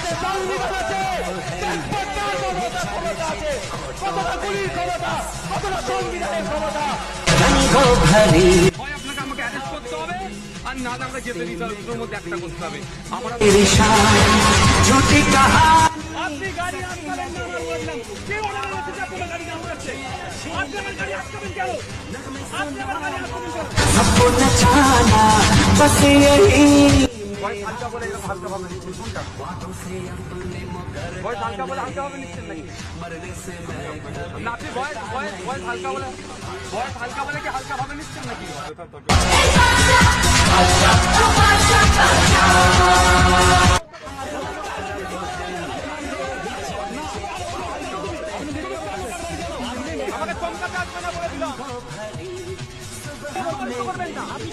আছে, সংবিধান আছে, তেজপাতার ক্ষমতা আছে, কতটা গুলির ক্ষমতা, কতটা সংবিধানের ক্ষমতা। হয় আপনাকে আমাকে অ্যারেস্ট করতে হবে, আর না আমাকে যেতে দিতে হবে, দুটোর মধ্যে একটা করতে হবে। আমরা আপনি গাড়ি আটকাবেন না, আমরা বললাম কে অর্ডার করেছে যে আপনারা গাড়ি আটকাচ্ছে? আপনি আমার গাড়ি আটকাবেন কেন? আপনি আমার গাড়ি আটকাবেন কেন? ভয় হালকা বলে এরকম হালকা ভাবে নিচ্ছেন কোনটা? ভয় হালকা বলে হালকা ভাবে নিচ্ছেন নাকি? না আপনি ভয় হালকা বলে কি হালকা ভাবে নিচ্ছেন নাকি? আমাকে চমকাতে আসবে না বলে দিলাম। করবেন না আপনি